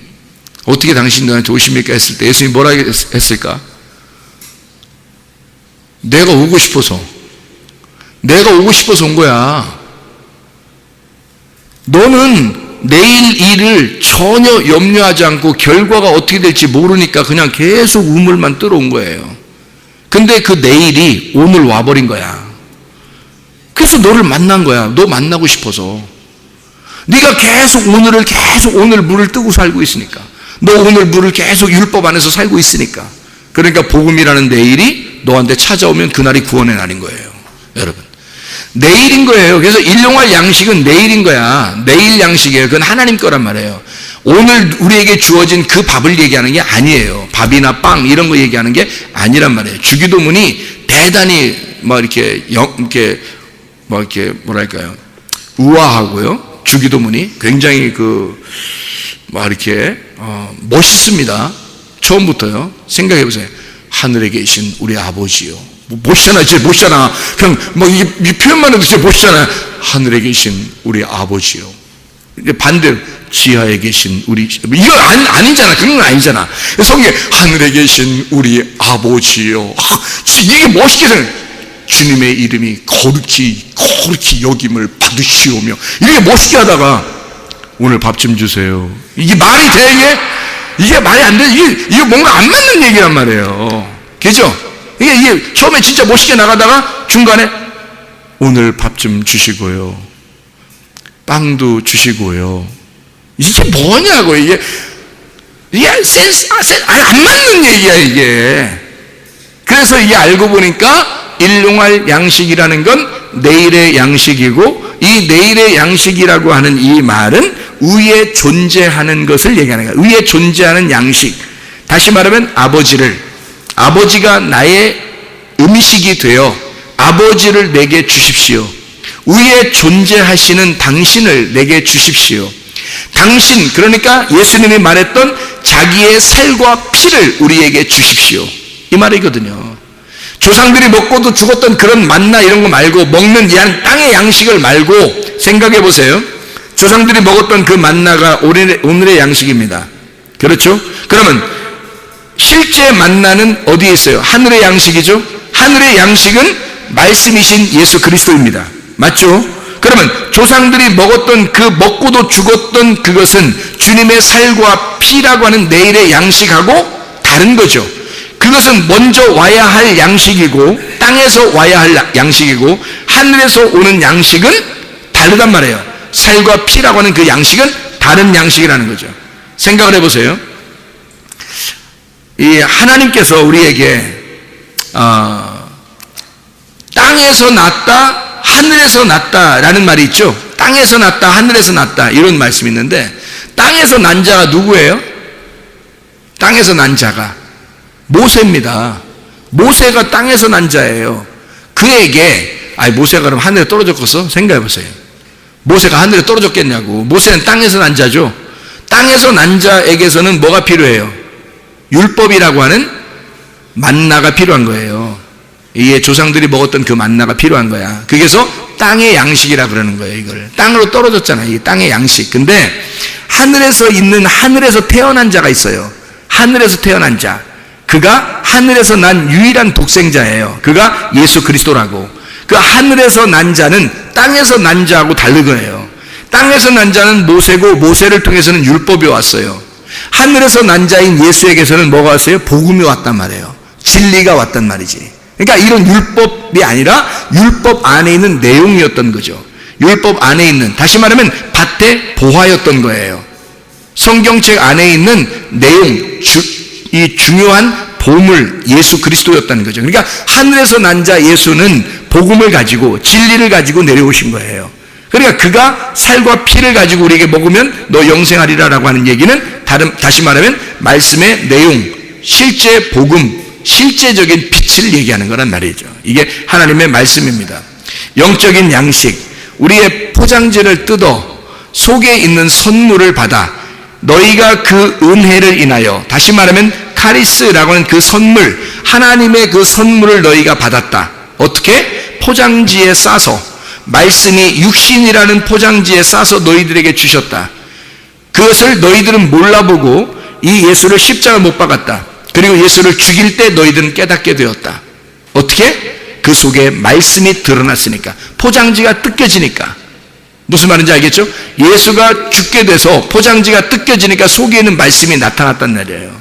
[SPEAKER 1] 어떻게 당신이 나한테 오십니까? 했을 때 예수님이 뭐라고 했을까? 내가 오고 싶어서 온 거야. 너는 내일 일을 전혀 염려하지 않고 결과가 어떻게 될지 모르니까 그냥 계속 우물만 들어온 거예요. 근데 그 내일이 오늘 와버린 거야. 그래서 너를 만난 거야. 너 만나고 싶어서. 네가 계속 오늘 물을 뜨고 살고 있으니까. 너 오늘 물을 계속 율법 안에서 살고 있으니까. 그러니까 복음이라는 내일이 너한테 찾아오면 그날이 구원의 날인 거예요. 여러분, 내일인 거예요. 그래서 일용할 양식은 내일인 거야. 내일 양식이에요. 그건 하나님 거란 말이에요. 오늘 우리에게 주어진 그 밥을 얘기하는 게 아니에요. 밥이나 빵 이런 거 얘기하는 게 아니란 말이에요. 주기도문이 대단히 뭐랄까요, 우아하고요. 주기도문이 굉장히 멋있습니다. 처음부터요. 생각해 보세요. 하늘에 계신 우리 아버지요. 멋있잖아, 진짜 멋있잖아. 그냥 이 표현만 해도 진짜 멋있잖아. 하늘에 계신 우리 아버지요. 이제 반대로 지하에 계신 우리, 이거 아니잖아. 그런 건 아니잖아. 성경에 하늘에 계신 우리 아버지요. 이게 멋있게 생각해. 주님의 이름이 거룩히 여김을 받으시오며, 이렇게 멋있게 하다가 오늘 밥 좀 주세요. 이게 말이 돼? 이게 말이 안 돼. 이게 뭔가 안 맞는 얘기란 말이에요. 그죠? 이게 처음에 진짜 멋있게 나가다가 중간에 오늘 밥 좀 주시고요. 빵도 주시고요. 이게 뭐냐고. 이게 안 맞는 얘기야, 이게. 그래서 이게 알고 보니까 일용할 양식이라는 건 내일의 양식이고, 이 내일의 양식이라고 하는 이 말은 위에 존재하는 것을 얘기하는 거야. 위에 존재하는 양식. 다시 말하면 아버지가 나의 음식이 되어 아버지를 내게 주십시오. 위에 존재하시는 당신을 내게 주십시오. 당신, 그러니까 예수님이 말했던 자기의 살과 피를 우리에게 주십시오. 이 말이거든요. 조상들이 먹고도 죽었던 그런 만나 이런 거 말고, 먹는 땅의 양식을 말고 생각해 보세요. 조상들이 먹었던 그 만나가 오늘의 양식입니다. 그렇죠? 그러면 실제 만나는 어디에 있어요? 하늘의 양식이죠? 하늘의 양식은 말씀이신 예수 그리스도입니다. 맞죠? 그러면 조상들이 먹었던 그 먹고도 죽었던 그것은 주님의 살과 피라고 하는 내일의 양식하고 다른 거죠. 그것은 먼저 와야 할 양식이고, 땅에서 와야 할 양식이고, 하늘에서 오는 양식은 다르단 말이에요. 살과 피라고 하는 그 양식은 다른 양식이라는 거죠. 생각을 해보세요. 이 하나님께서 우리에게 땅에서 났다, 하늘에서 났다라는 말이 있죠. 땅에서 났다, 하늘에서 났다, 이런 말씀이 있는데, 땅에서 난 자가 누구예요? 땅에서 난 자가 모세입니다. 모세가 땅에서 난 자예요. 그에게, 모세가 그럼 하늘에 떨어졌겠어? 생각해 보세요. 모세가 하늘에 떨어졌겠냐고. 모세는 땅에서 난 자죠. 땅에서 난 자에게서는 뭐가 필요해요? 율법이라고 하는 만나가 필요한 거예요. 이게 조상들이 먹었던 그 만나가 필요한 거야. 그래서 땅의 양식이라 그러는 거예요. 이걸 땅으로 떨어졌잖아요. 이게 땅의 양식. 근데 하늘에서 있는, 하늘에서 태어난 자가 있어요. 하늘에서 태어난 자. 그가 하늘에서 난 유일한 독생자예요. 그가 예수 그리스도라고. 그 하늘에서 난 자는 땅에서 난 자하고 다른 거예요. 땅에서 난 자는 모세고, 모세를 통해서는 율법이 왔어요. 하늘에서 난 자인 예수에게서는 뭐가 왔어요? 복음이 왔단 말이에요. 진리가 왔단 말이지. 그러니까 이런 율법이 아니라 율법 안에 있는 내용이었던 거죠. 율법 안에 있는, 다시 말하면 밭의 보화였던 거예요. 성경책 안에 있는 내용, 이 중요한 보물, 예수 그리스도였다는 거죠. 그러니까 하늘에서 난 자 예수는 복음을 가지고 진리를 가지고 내려오신 거예요. 그러니까 그가 살과 피를 가지고 우리에게 먹으면 너 영생하리라라고 하는 얘기는 다시 말하면 말씀의 내용, 실제 복음, 실제적인 빛을 얘기하는 거란 말이죠. 이게 하나님의 말씀입니다. 영적인 양식, 우리의 포장지를 뜯어 속에 있는 선물을 받아 너희가 그 은혜를 인하여, 다시 말하면 카리스라고 하는 그 선물, 하나님의 그 선물을 너희가 받았다. 어떻게? 포장지에 싸서, 말씀이 육신이라는 포장지에 싸서 너희들에게 주셨다. 그것을 너희들은 몰라보고 이 예수를 십자가 못 박았다. 그리고 예수를 죽일 때 너희들은 깨닫게 되었다. 어떻게? 그 속에 말씀이 드러났으니까, 포장지가 뜯겨지니까. 무슨 말인지 알겠죠? 예수가 죽게 돼서 포장지가 뜯겨지니까 속에 있는 말씀이 나타났단 말이에요.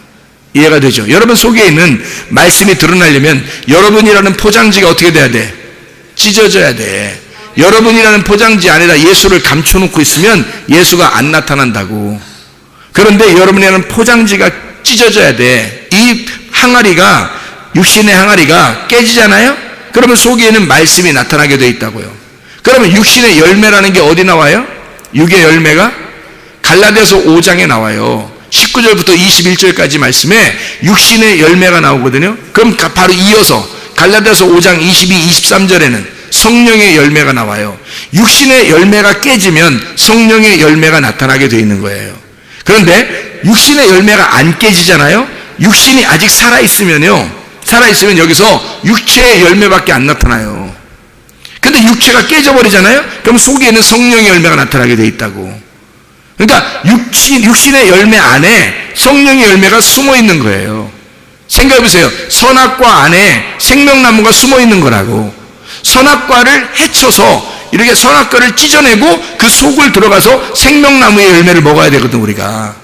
[SPEAKER 1] 이해가 되죠? 여러분 속에 있는 말씀이 드러나려면 여러분이라는 포장지가 어떻게 돼야 돼? 찢어져야 돼. 여러분이라는 포장지 안에다 예수를 감춰놓고 있으면 예수가 안 나타난다고. 그런데 여러분이라는 포장지가 찢어져야 돼. 이 항아리가, 육신의 항아리가 깨지잖아요? 그러면 속에 있는 말씀이 나타나게 돼 있다고요. 그러면 육신의 열매라는 게 어디 나와요? 육의 열매가 갈라디아서 5장에 나와요. 19절부터 21절까지 말씀에 육신의 열매가 나오거든요. 그럼 바로 이어서 갈라디아서 5장 22, 23절에는 성령의 열매가 나와요. 육신의 열매가 깨지면 성령의 열매가 나타나게 되어 있는 거예요. 그런데 육신의 열매가 안 깨지잖아요. 육신이 아직 살아있으면요, 살아있으면 여기서 육체의 열매밖에 안 나타나요. 근데 육체가 깨져버리잖아요. 그럼 속에 있는 성령의 열매가 나타나게 돼 있다고. 그러니까 육신의 열매 안에 성령의 열매가 숨어 있는 거예요. 생각해 보세요. 선악과 안에 생명나무가 숨어 있는 거라고. 선악과를 헤쳐서 이렇게 선악과를 찢어내고 그 속을 들어가서 생명나무의 열매를 먹어야 되거든, 우리가.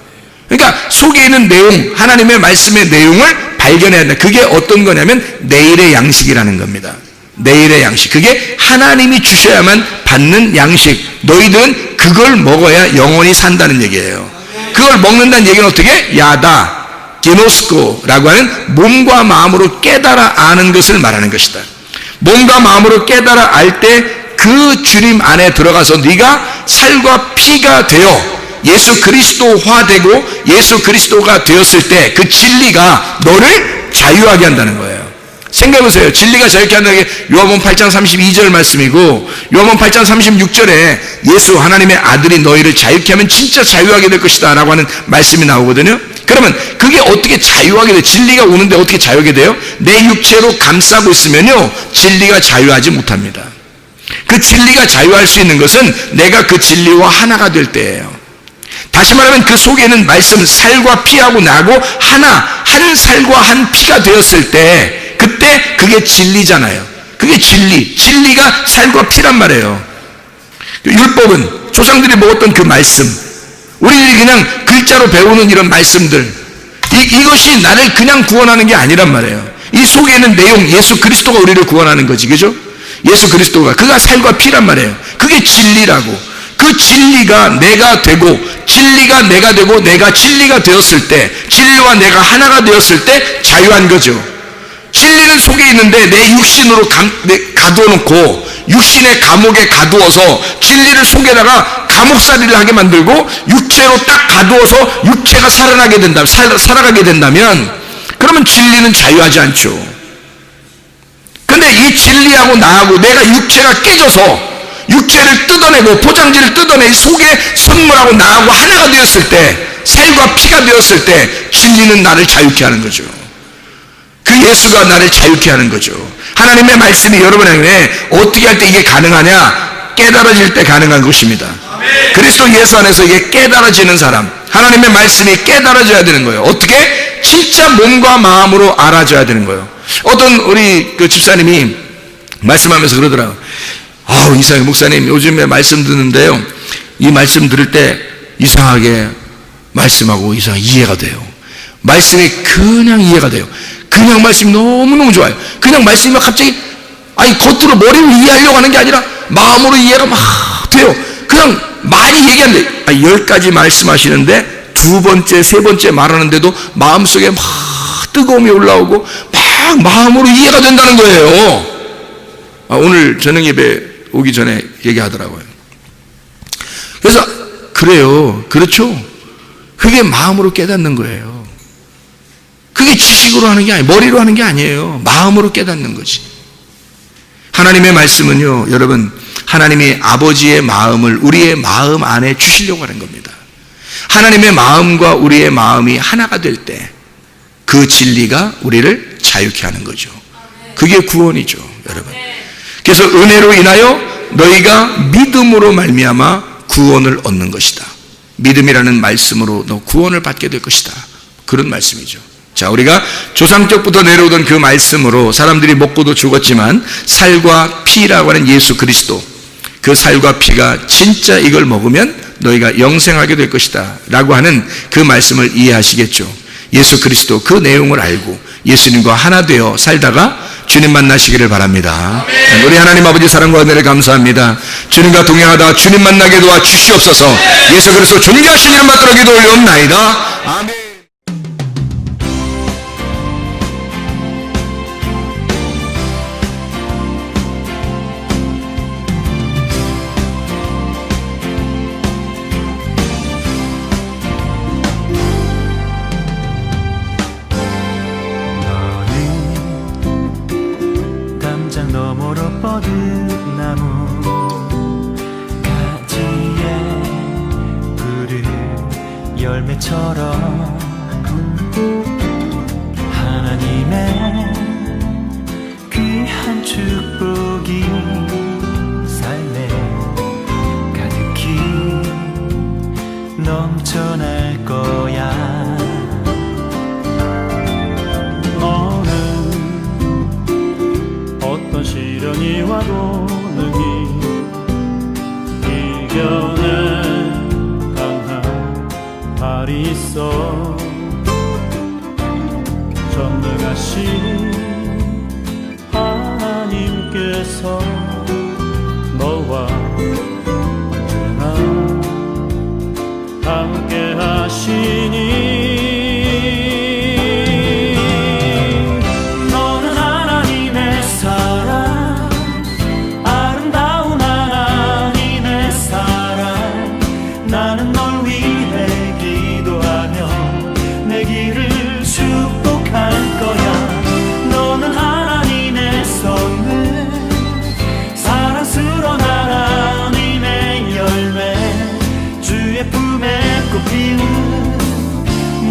[SPEAKER 1] 그러니까 속에 있는 내용, 하나님의 말씀의 내용을 발견해야 한다. 그게 어떤 거냐면 내일의 양식이라는 겁니다. 내일의 양식. 그게 하나님이 주셔야만 받는 양식. 너희들은 그걸 먹어야 영원히 산다는 얘기예요. 그걸 먹는다는 얘기는 어떻게? 야다, 게노스코라고 하는 몸과 마음으로 깨달아 아는 것을 말하는 것이다. 몸과 마음으로 깨달아 알 때 그 주님 안에 들어가서 네가 살과 피가 되어 예수 그리스도화되고 예수 그리스도가 되었을 때 그 진리가 너를 자유하게 한다는 거예요. 생각해보세요. 진리가 자유케 한다는 게 요한복음 8장 32절 말씀이고, 요한복음 8장 36절에 예수 하나님의 아들이 너희를 자유케 하면 진짜 자유하게 될 것이다 라고 하는 말씀이 나오거든요. 그러면 그게 어떻게 자유하게 돼요? 진리가 오는데 어떻게 자유하게 돼요? 내 육체로 감싸고 있으면요, 진리가 자유하지 못합니다. 그 진리가 자유할 수 있는 것은 내가 그 진리와 하나가 될 때예요. 다시 말하면 그 속에는 말씀, 살과 피하고 나고 하나, 한 살과 한 피가 되었을 때, 그때 그게 진리잖아요. 그게 진리. 진리가 살과 피란 말이에요. 율법은 조상들이 먹었던 그 말씀, 우리들이 그냥 글자로 배우는 이런 말씀들, 이것이 나를 그냥 구원하는 게 아니란 말이에요. 이 속에 있는 내용, 예수 그리스도가 우리를 구원하는 거지, 그죠? 예수 그리스도가, 그가 살과 피란 말이에요. 그게 진리라고. 그 진리가 내가 되고, 진리가 내가 되고, 내가 진리가 되었을 때, 진리와 내가 하나가 되었을 때 자유한 거죠. 진리는 속에 있는데 내 육신으로 가두어놓고 육신의 감옥에 가두어서 진리를 속에다가 감옥살이를 하게 만들고 육체로 딱 가두어서 육체가 살아가게 된다면 그러면 진리는 자유하지 않죠. 근데 이 진리하고 나하고 내가 육체가 깨져서 육체를 뜯어내고 포장지를 뜯어내 속에 선물하고 나하고 하나가 되었을 때, 살과 피가 되었을 때 진리는 나를 자유케 하는 거죠. 그 예수가 나를 자유케 하는 거죠. 하나님의 말씀이 여러분에게 어떻게 할 때 이게 가능하냐? 깨달아질 때 가능한 것입니다. 그리스도 예수 안에서 이게 깨달아지는 사람, 하나님의 말씀이 깨달아져야 되는 거예요. 어떻게? 진짜 몸과 마음으로 알아줘야 되는 거예요. 어떤 우리 그 집사님이 말씀하면서 그러더라고요. 이상하게 목사님 요즘에 말씀 듣는데요, 이 말씀 들을 때 이상하게 말씀하고 이상하게 이해가 돼요. 말씀이 그냥 이해가 돼요. 그냥 말씀이 너무너무 좋아요. 그냥 말씀이 갑자기 겉으로 머리로 이해하려고 하는 게 아니라 마음으로 이해가 막 돼요. 그냥 많이 얘기하는데 10가지 말씀하시는데 두 번째, 세 번째 말하는데도 마음속에 막 뜨거움이 올라오고 막 마음으로 이해가 된다는 거예요. 오늘 저녁 예배 오기 전에 얘기하더라고요. 그래서 그래요. 그렇죠. 그게 마음으로 깨닫는 거예요. 그게 지식으로 하는 게 아니에요. 머리로 하는 게 아니에요. 마음으로 깨닫는 거지. 하나님의 말씀은요, 여러분, 하나님이 아버지의 마음을 우리의 마음 안에 주시려고 하는 겁니다. 하나님의 마음과 우리의 마음이 하나가 될 때 그 진리가 우리를 자유케 하는 거죠. 그게 구원이죠, 여러분. 그래서 은혜로 인하여 너희가 믿음으로 말미암아 구원을 얻는 것이다. 믿음이라는 말씀으로 너 구원을 받게 될 것이다. 그런 말씀이죠. 자, 우리가 조상 때부터 내려오던 그 말씀으로 사람들이 먹고도 죽었지만 살과 피라고 하는 예수 그리스도, 그 살과 피가 진짜 이걸 먹으면 너희가 영생하게 될 것이다 라고 하는 그 말씀을 이해하시겠죠. 예수 그리스도 그 내용을 알고 예수님과 하나 되어 살다가 주님 만나시기를 바랍니다. 우리 하나님 아버지 사랑과 은혜를 감사합니다. 주님과 동행하다 주님 만나게 도와 주시옵소서. 예수 그리스도 존귀하신 이름 받들어 기도 올리옵나이다. 아멘.
[SPEAKER 2] 너머로 뻗은 나무 가지에 푸른 열매처럼 하나님의 귀한 축복이 삶에 가득히 넘쳐날 거야. 어떤 시련이 와도 능히 이겨낸 강한 발이 있어. 전능하신 하나님께서 너와 언제나 함께 하시니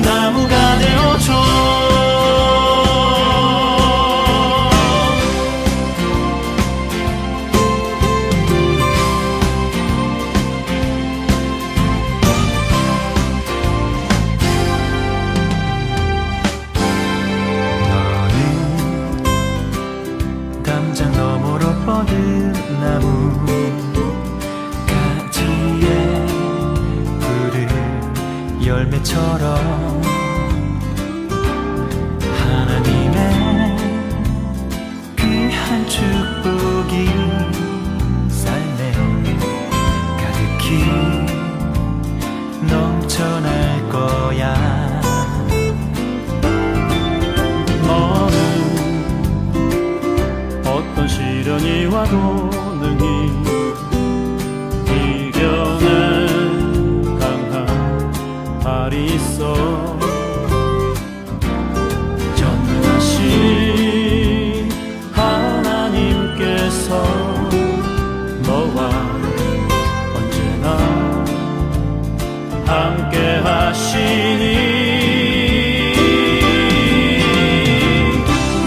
[SPEAKER 2] 나무가 되어줘. 너는 담장 너머로 뻗은 나무 가지에 푸른 열매처럼 하나님의 귀한 축복이 삶에 가득히 넘쳐날 거야. 너는 어떤 시련이 와도 능히 이겨낸 강한 발이 있어. 전능하신 하나님께서 너와 언제나 함께 하시니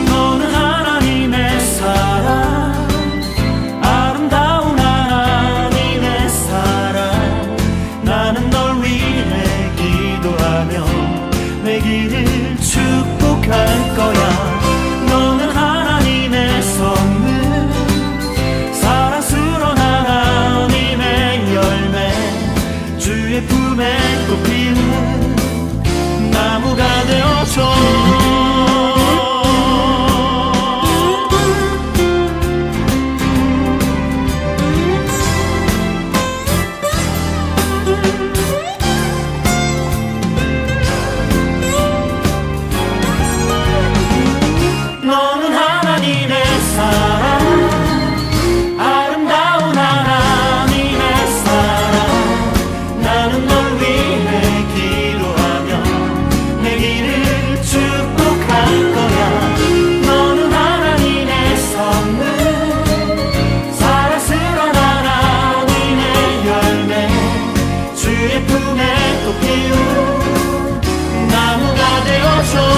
[SPEAKER 2] 너는 하나님의 사랑, 아름다운 하나님의 사랑, 길을 축복할 거야. 너는 하나님의 선물, 사랑스러운 하나님의 열매, 주의 품에 꽃피는 나무가 되어줘. 너는 하나님의 사랑, 아름다운 하나님의 사랑. 나는 널 위해 기도하며 내 길을 축복할 거야. 너는 하나님의 선물, 사랑스러운 하나님의 열매, 주의 품에 꽃 피운 나무가 되어줘.